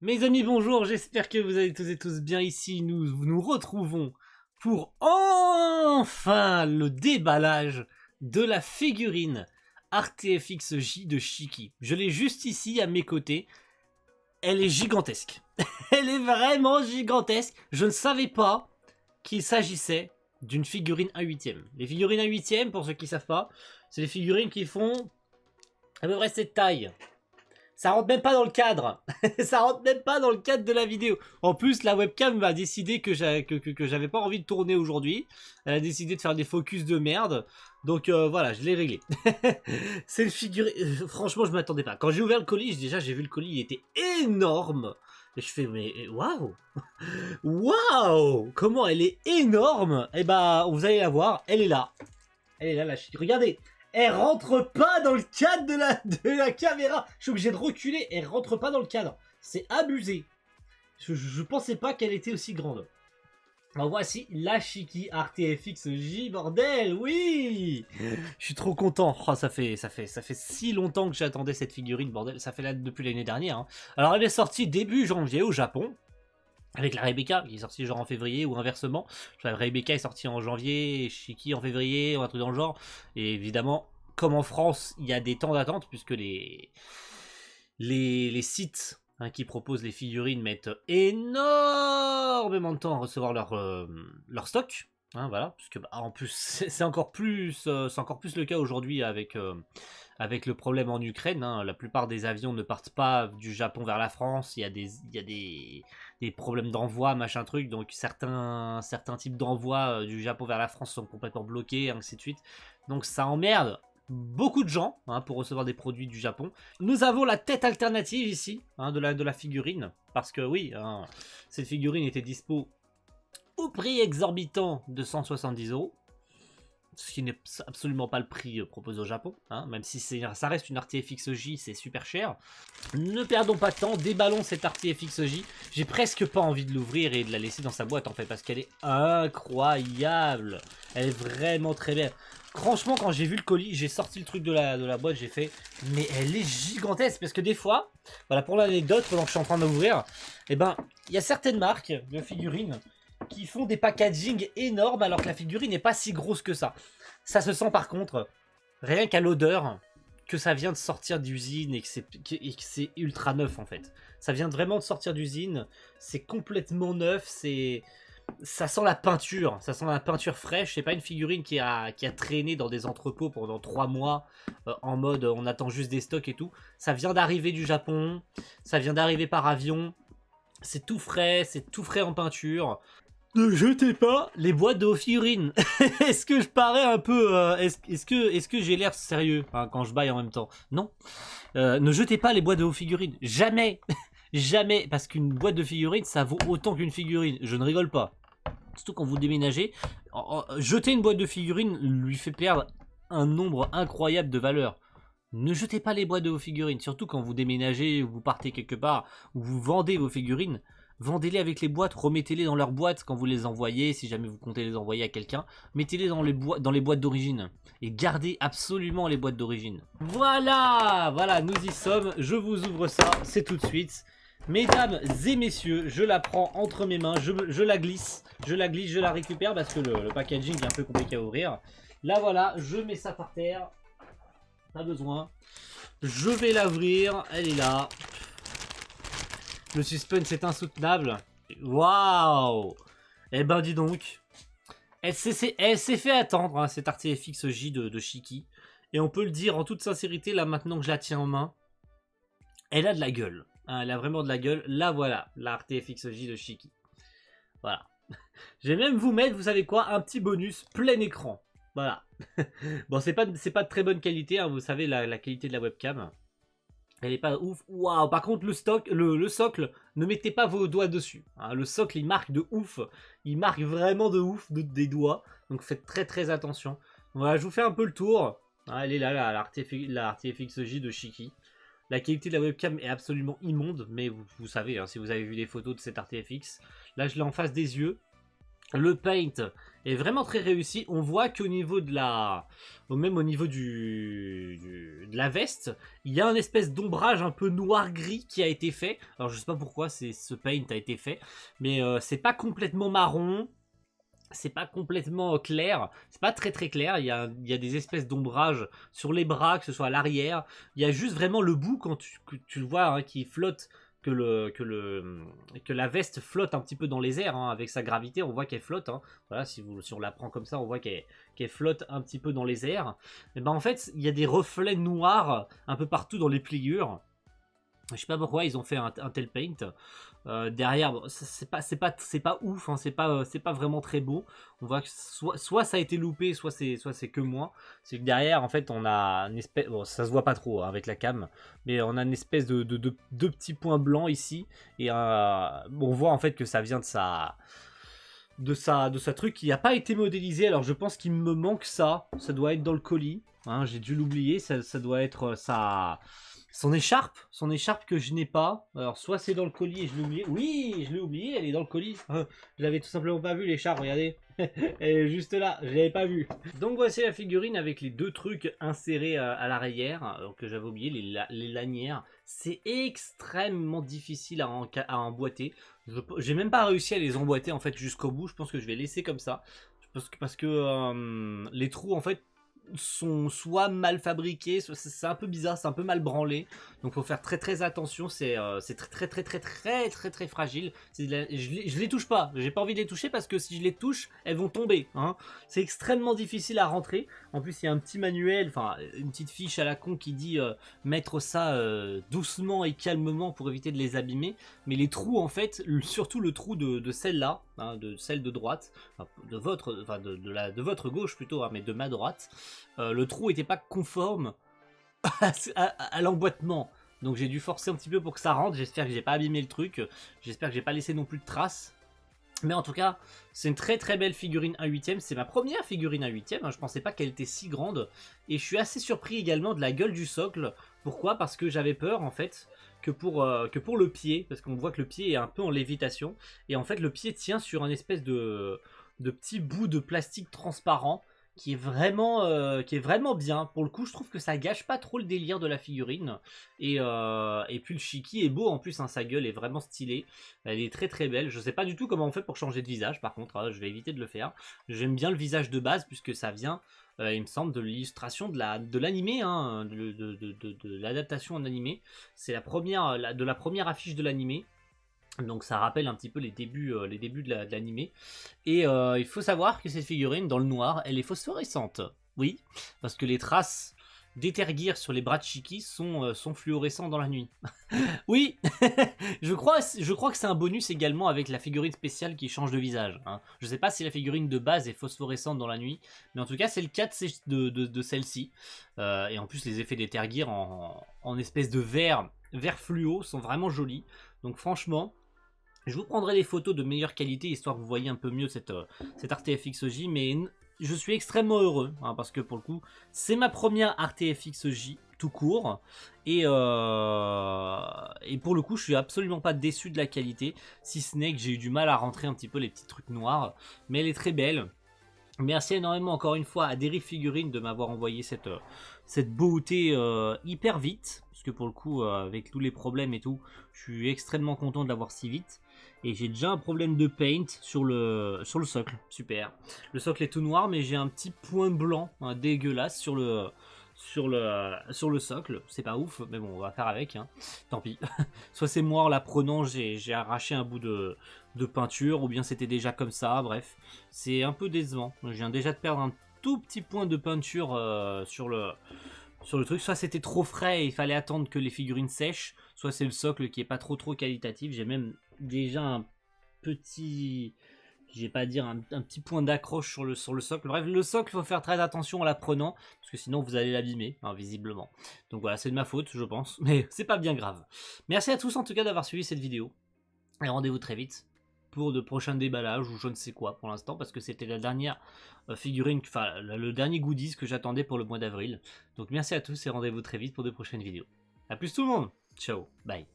Mes amis, bonjour, j'espère que vous allez tous et tous bien ici. Nous nous retrouvons pour enfin le déballage de la figurine RTFX J de Shiki. Je l'ai juste ici à mes côtés. Elle est gigantesque. Elle est vraiment gigantesque. Je ne savais pas qu'il s'agissait d'une figurine 1/8. Les figurines 1/8, pour ceux qui ne savent pas, c'est les figurines qui font à peu près cette taille. Ça rentre même pas dans le cadre. Ça rentre même pas dans le cadre de la vidéo. En plus, la webcam m'a décidé que j'avais pas envie de tourner aujourd'hui. Elle a décidé de faire des focus de merde. Donc voilà, je l'ai réglé. C'est le figurine. Franchement, je m'attendais pas. Quand j'ai ouvert le colis, déjà j'ai vu le colis, il était énorme. Et je fais, mais waouh! Waouh! Comment elle est énorme! Et bah, vous allez la voir, elle est là. Elle est là, la chute. Regardez! Elle rentre pas dans le cadre de la caméra. Je suis obligé de reculer. Elle rentre pas dans le cadre. C'est abusé. Je pensais pas qu'elle était aussi grande. Alors voici la Shiki RTFX J, bordel, oui. Je suis trop content. Oh, ça fait si longtemps que j'attendais cette figurine, bordel. Ça fait là depuis l'année dernière. Hein. Alors elle est sortie début janvier au Japon. Avec la Rebecca, qui est sortie genre en février, ou inversement. La Rebecca est sortie en janvier, Shiki en février, ou un truc dans le genre. Et évidemment, comme en France, il y a des temps d'attente, puisque les sites qui proposent les figurines mettent énormément de temps à recevoir leur stock. Hein, voilà, puisque bah, en plus, c'est encore plus le cas aujourd'hui avec le problème en Ukraine. Hein. La plupart des avions ne partent pas du Japon vers la France. Il y a des problèmes d'envoi, machin truc. Donc certains types d'envoi du Japon vers la France sont complètement bloqués, ainsi de suite. Donc ça emmerde beaucoup de gens pour recevoir des produits du Japon. Nous avons la tête alternative ici de la figurine. Parce que oui, cette figurine était dispo au prix exorbitant de 170 €. Ce qui n'est absolument pas le prix proposé au Japon, hein, même si ça reste une RTFX J, c'est super cher. Ne perdons pas de temps, déballons cette RTFX J. J'ai presque pas envie de l'ouvrir et de la laisser dans sa boîte en fait, parce qu'elle est incroyable. Elle est vraiment très belle. Franchement, quand j'ai vu le colis, j'ai sorti le truc de la boîte, j'ai fait, mais elle est gigantesque, parce que des fois, voilà, pour l'anecdote, pendant que je suis en train d'ouvrir, eh ben, il y a certaines marques de figurines qui font des packaging énormes alors que la figurine n'est pas si grosse que ça. Ça se sent par contre, rien qu'à l'odeur, que ça vient de sortir d'usine et que c'est ultra neuf en fait. Ça vient vraiment de sortir d'usine, c'est complètement neuf, ça sent la peinture fraîche. C'est pas une figurine qui a traîné dans des entrepôts pendant 3 mois en mode on attend juste des stocks et tout. Ça vient d'arriver du Japon, ça vient d'arriver par avion, c'est tout frais en peinture. Ne jetez pas les boîtes de figurines. Est-ce que je parais un peu... est-ce que j'ai l'air sérieux quand je baille en même temps? Non. Ne jetez pas les boîtes de figurines. Jamais. Jamais. Parce qu'une boîte de figurines, ça vaut autant qu'une figurine. Je ne rigole pas. Surtout quand vous déménagez. Jeter une boîte de figurines lui fait perdre un nombre incroyable de valeurs. Ne jetez pas les boîtes de vos figurines. Surtout quand vous déménagez ou vous partez quelque part ou vous vendez vos figurines. Vendez-les avec les boîtes, remettez-les dans leurs boîtes quand vous les envoyez, si jamais vous comptez les envoyer à quelqu'un. Mettez-les dans les boîtes d'origine. Et gardez absolument les boîtes d'origine. Voilà, nous y sommes. Je vous ouvre ça, c'est tout de suite. Mesdames et messieurs, je la prends entre mes mains, je la glisse, je la récupère parce que le packaging est un peu compliqué à ouvrir. Là voilà, je mets ça par terre. Pas besoin. Je vais l'ouvrir, elle est là. Le suspense est insoutenable. Waouh! Eh ben dis donc. Elle s'est fait attendre, cette RTFX J de Shiki. Et on peut le dire en toute sincérité, là maintenant que je la tiens en main. Elle a de la gueule. Elle a vraiment de la gueule. Là voilà, la RTFX J de Shiki. Voilà. Je vais même vous mettre, vous savez quoi, un petit bonus plein écran. Voilà. Bon, c'est pas de très bonne qualité, vous savez la qualité de la webcam. Elle est pas ouf. Waouh, par contre, le socle, ne mettez pas vos doigts dessus. Le socle, il marque de ouf. Il marque vraiment de ouf des doigts. Donc faites très attention. Voilà, je vous fais un peu le tour. Elle est là, la RTFX J de Shiki. La qualité de la webcam est absolument immonde. Mais vous savez, si vous avez vu les photos de cette RTFX. Là, je l'ai en face des yeux. Le paint est vraiment très réussi. On voit qu'au niveau de même au niveau de la veste, il y a un espèce d'ombrage un peu noir-gris qui a été fait. Alors je sais pas pourquoi ce paint a été fait, mais c'est pas complètement marron. C'est pas complètement clair, c'est pas très très clair, il y a des espèces d'ombrage sur les bras, que ce soit à l'arrière, il y a juste vraiment le bout quand tu le vois hein, qui flotte, que la veste flotte un petit peu dans les airs, hein, avec sa gravité, on voit qu'elle flotte, hein. Voilà, si on la prend comme ça, on voit qu'elle flotte un petit peu dans les airs, et ben en fait il y a des reflets noirs un peu partout dans les pliures. Je sais pas pourquoi ils ont fait un tel paint. Derrière, bon, c'est pas ouf, hein, c'est pas vraiment très beau. On voit que soit ça a été loupé, soit c'est que moi. C'est que derrière, en fait, on a une espèce, bon, ça se voit pas trop hein, avec la cam, mais on a une espèce de deux petits points blancs ici, et bon, on voit en fait que ça vient de sa truc qui n'a pas été modélisé. Alors je pense qu'il me manque ça. Ça doit être dans le colis. Hein, j'ai dû l'oublier. Ça doit être son écharpe que je n'ai pas. Alors soit c'est dans le colis et je l'ai oublié. Oui, je l'ai oublié, elle est dans le colis. Je l'avais tout simplement pas vu l'écharpe, regardez. Elle est juste là, je l'avais pas vue. Donc voici la figurine avec les deux trucs insérés à l'arrière, que j'avais oublié, les lanières. C'est extrêmement difficile à emboîter. J'ai même pas réussi à les emboîter en fait jusqu'au bout. Je pense que je vais laisser comme ça. Parce que les trous en fait sont soit mal fabriqués, c'est un peu bizarre, c'est un peu mal branlé, donc faut faire très très attention, c'est très fragile. Je les touche pas, j'ai pas envie de les toucher parce que si je les touche, elles vont tomber, hein. C'est extrêmement difficile à rentrer. En plus il y a un petit manuel, enfin une petite fiche à la con qui dit mettre ça doucement et calmement pour éviter de les abîmer, mais les trous en fait, surtout le trou de celle-là, hein, de celle de droite, enfin, de votre gauche plutôt, hein, mais de ma droite, le trou n'était pas conforme à l'emboîtement. Donc j'ai dû forcer un petit peu pour que ça rentre. J'espère que j'ai pas abîmé le truc. J'espère que j'ai pas laissé non plus de traces. Mais en tout cas, c'est une très très belle figurine 1/8. C'est ma première figurine 1/8. Hein. Je pensais pas qu'elle était si grande. Et je suis assez surpris également de la gueule du socle. Pourquoi? Parce que j'avais peur en fait que pour le pied. Parce qu'on voit que le pied est un peu en lévitation. Et en fait le pied tient sur un espèce de petit bout de plastique transparent qui est vraiment bien. Pour le coup, je trouve que ça gâche pas trop le délire de la figurine. Et puis le Shiki est beau en plus, hein, sa gueule est vraiment stylée. Elle est très très belle. Je sais pas du tout comment on fait pour changer de visage, par contre, je vais éviter de le faire. J'aime bien le visage de base puisque ça vient, il me semble, de l'illustration de l'animé, hein, de l'adaptation en animé. C'est la première affiche de l'animé. Donc ça rappelle un petit peu les débuts de l'animé. Et il faut savoir que cette figurine, dans le noir, elle est phosphorescente. Oui, parce que les traces d'Ethergear sur les bras de Shiki sont fluorescents dans la nuit. Oui, je crois que c'est un bonus également avec la figurine spéciale qui change de visage. Hein. Je sais pas si la figurine de base est phosphorescente dans la nuit, mais en tout cas c'est le cas de celle-ci. Et en plus les effets d'Ethergear en espèce de vert fluo sont vraiment jolis. Donc franchement, je vous prendrai des photos de meilleure qualité, histoire que vous voyez un peu mieux cette RTFX OJ, mais je suis extrêmement heureux, hein, parce que pour le coup, c'est ma première RTFX OJ tout court, et pour le coup, je suis absolument pas déçu de la qualité, si ce n'est que j'ai eu du mal à rentrer un petit peu les petits trucs noirs, mais elle est très belle. Merci énormément encore une fois à Derive Figurines de m'avoir envoyé cette beauté hyper vite, parce que pour le coup, avec tous les problèmes et tout, je suis extrêmement content de l'avoir si vite. Et j'ai déjà un problème de paint sur le socle, super. Le socle est tout noir, mais j'ai un petit point blanc dégueulasse sur le socle. C'est pas ouf, mais bon, on va faire avec, hein. Tant pis. Soit c'est moi en la prenant, j'ai arraché un bout de peinture, ou bien c'était déjà comme ça, bref. C'est un peu décevant. Je viens déjà de perdre un tout petit point de peinture sur le truc. Soit c'était trop frais et il fallait attendre que les figurines sèchent, soit c'est le socle qui est pas trop qualitatif. J'ai même déjà un petit, je vais pas dire un petit point d'accroche sur le socle. Bref, le socle, il faut faire très attention en la prenant, parce que sinon vous allez l'abîmer, hein, visiblement. Donc voilà, c'est de ma faute, je pense, mais c'est pas bien grave. Merci à tous en tout cas d'avoir suivi cette vidéo, et rendez-vous très vite pour de prochains déballages ou je ne sais quoi pour l'instant, parce que c'était la dernière figurine, enfin le dernier goodies que j'attendais pour le mois d'avril. Donc merci à tous et rendez-vous très vite pour de prochaines vidéos. A plus tout le monde, ciao, bye.